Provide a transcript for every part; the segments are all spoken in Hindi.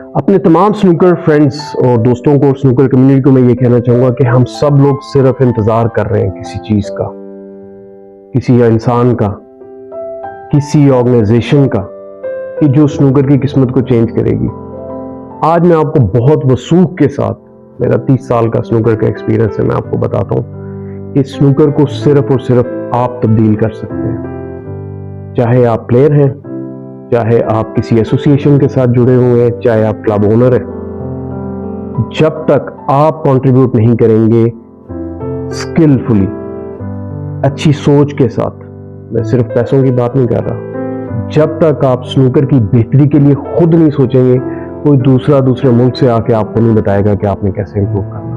अपने तमाम स्नूकर फ्रेंड्स और दोस्तों को, स्नूकर कम्युनिटी को मैं ये कहना चाहूँगा कि हम सब लोग सिर्फ इंतज़ार कर रहे हैं किसी चीज़ का, किसी इंसान का, किसी ऑर्गेनाइजेशन का, कि जो स्नूकर की किस्मत को चेंज करेगी। आज मैं आपको बहुत वसूख के साथ, मेरा 30 साल का स्नूकर का एक्सपीरियंस है, मैं आपको बताता हूँ कि स्नूकर को सिर्फ और सिर्फ आप तब्दील कर सकते हैं। चाहे आप प्लेयर हैं, चाहे आप किसी एसोसिएशन के साथ जुड़े हुए हैं, चाहे आप क्लब ओनर हैं, जब तक आप कंट्रीब्यूट नहीं करेंगे स्किलफुली, अच्छी सोच के साथ, मैं सिर्फ पैसों की बात नहीं कर रहा, जब तक आप स्नूकर की बेहतरी के लिए खुद नहीं सोचेंगे, कोई दूसरे मुल्क से आके आपको नहीं बताएगा कि आपने कैसे इंप्रूव करना।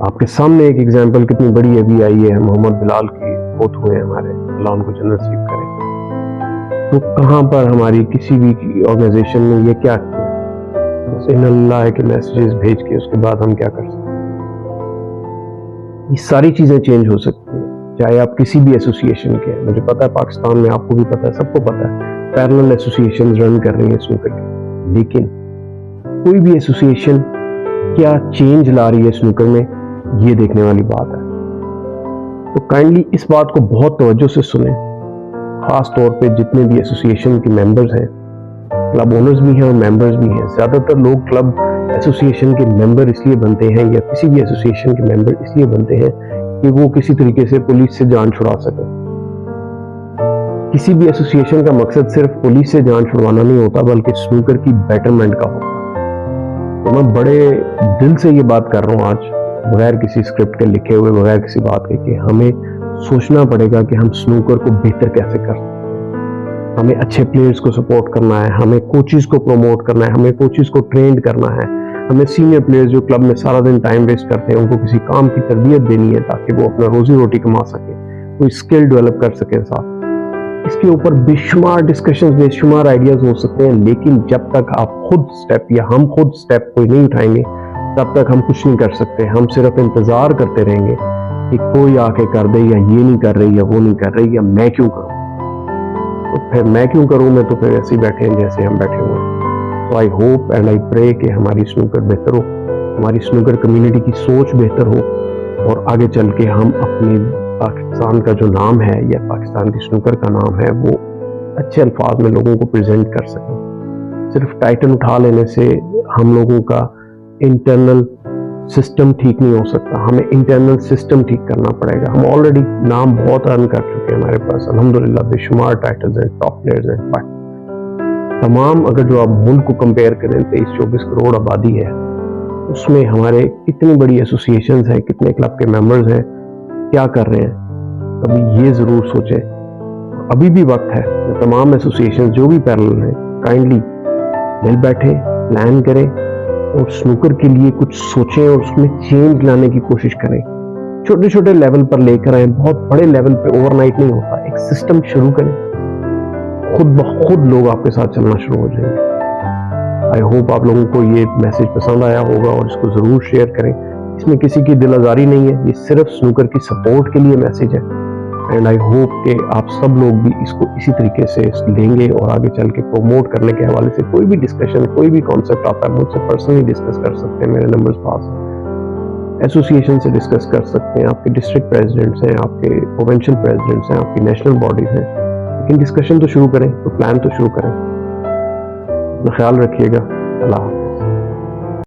आपके सामने एक एग्जांपल कितनी बड़ी अभी आई है, मोहम्मद बिलाल की मौत हुए हैं हमारे, अल्लाह उनको जन्नत नसीब करे। तो कहाँ पर हमारी किसी भी ऑर्गेनाइजेशन में ये क्या किया, बस इन अल्लाह के मैसेजेस भेज के उसके बाद हम क्या कर सकते हैं। ये सारी चीजें चेंज हो सकती हैं, चाहे आप किसी भी एसोसिएशन के हैं। मुझे पता है पाकिस्तान में, आपको भी पता है, सबको पता है, पैरेलल एसोसिएशन रन कर रही है स्नूकर की, लेकिन कोई भी एसोसिएशन क्या चेंज ला रही है स्नूकर में, ये देखने वाली बात है। तो काइंडली इस बात को बहुत तवज्जो से सुने, खास तौर पे जितने भी एसोसिएशन के मेंबर्स हैं, क्लब ओनर्स भी हैं और मेंबर्स भी हैं। ज्यादातर लोग क्लब एसोसिएशन के मेंबर इसलिए बनते हैं या किसी भी एसोसिएशन के मेंबर इसलिए बनते हैं कि वो किसी तरीके से पुलिस से जान छुड़ा सके। किसी भी एसोसिएशन का मकसद सिर्फ पुलिस से जान छुड़वाना नहीं होता, बल्कि स्नूकर की बेटरमेंट का होता है। तो मैं बड़े दिल से ये बात कर रहा हूँ आज, बगैर किसी स्क्रिप्ट के लिखे हुए, बगैर किसी बात के, कि हमें सोचना पड़ेगा कि हम स्नूकर को बेहतर कैसे कर सकते हैं। हमें अच्छे प्लेयर्स को सपोर्ट करना है, हमें कोचेस को प्रमोट करना है, हमें कोचेस को ट्रेंड करना है, हमें सीनियर प्लेयर्स जो क्लब में सारा दिन टाइम वेस्ट करते हैं उनको किसी काम की तरबियत देनी है ताकि वो अपना रोजी रोटी कमा सके, कोई स्किल डेवलप कर सके साथ। इसके ऊपर बेशुमार डिस्कशंस, बेशुमार आइडियाज हो सकते हैं, लेकिन जब तक आप खुद स्टेप या हम खुद स्टेप कोई नहीं उठाएंगे तब तक हम कुछ नहीं कर सकते। हम सिर्फ इंतजार करते रहेंगे कि कोई आके कर दे, या ये नहीं कर रही, या वो नहीं कर रही, या मैं क्यों करूं। तो फिर मैं क्यों करूं, मैं तो फिर ऐसे ही बैठे हैं जैसे हम बैठे हुए हैं। तो I hope and I pray कि हमारी स्नूकर बेहतर हो, हमारी स्नूकर कम्युनिटी की सोच बेहतर हो, और आगे चल के हम अपने पाकिस्तान का जो नाम है या पाकिस्तान की स्नूकर का नाम है वो अच्छे अल्फाज में लोगों को प्रेजेंट कर सकें। सिर्फ टाइटल उठा लेने से हम लोगों का इंटरनल सिस्टम ठीक नहीं हो सकता, हमें इंटरनल सिस्टम ठीक करना पड़ेगा। हम ऑलरेडी नाम बहुत अर्न कर चुके हैं, हमारे पास अल्हम्दुलिल्लाह बेशुमार टाइटल्स हैं, टॉप प्लेयर्स हैं, बट तमाम अगर जो आप मुल्क को कंपेयर करें 23-24 करोड़ आबादी है, उसमें हमारे कितनी बड़ी एसोसिएशंस हैं, कितने क्लब के मेंबर्स हैं, क्या कर रहे हैं, कभी ये जरूर सोचें। अभी भी वक्त है, तमाम एसोसिएशंस जो भी पैरेलल हैं, काइंडली मिल बैठे, प्लान करें और स्नूकर के लिए कुछ सोचें और उसमें चेंज लाने की कोशिश करें। छोटे छोटे लेवल पर लेकर आए, बहुत बड़े लेवल पे ओवरनाइट नहीं होता। एक सिस्टम शुरू करें, खुद ब खुद लोग आपके साथ चलना शुरू हो जाएंगे। आई होप आप लोगों को ये मैसेज पसंद आया होगा और इसको जरूर शेयर करें। इसमें किसी की दिल आजारी नहीं है, ये सिर्फ स्नूकर की सपोर्ट के लिए मैसेज है। एंड आई होप कि आप सब लोग भी इसको इसी तरीके से लेंगे और आगे चल के प्रमोट करने के हवाले से कोई भी डिस्कशन, कोई भी कॉन्सेप्ट आता है, मुझसे पर्सनली डिस्कस कर सकते हैं, मेरे नंबर्स पास हैं। एसोसिएशन से डिस्कस कर सकते हैं, आपके डिस्ट्रिक्ट प्रेसिडेंट्स हैं, आपके प्रोविंशियल प्रेसिडेंट्स हैं, आपकी नेशनल बॉडीज हैं, लेकिन डिस्कशन तो शुरू करें, तो प्लान तो शुरू करें। ख्याल रखिएगा। अल्लाह।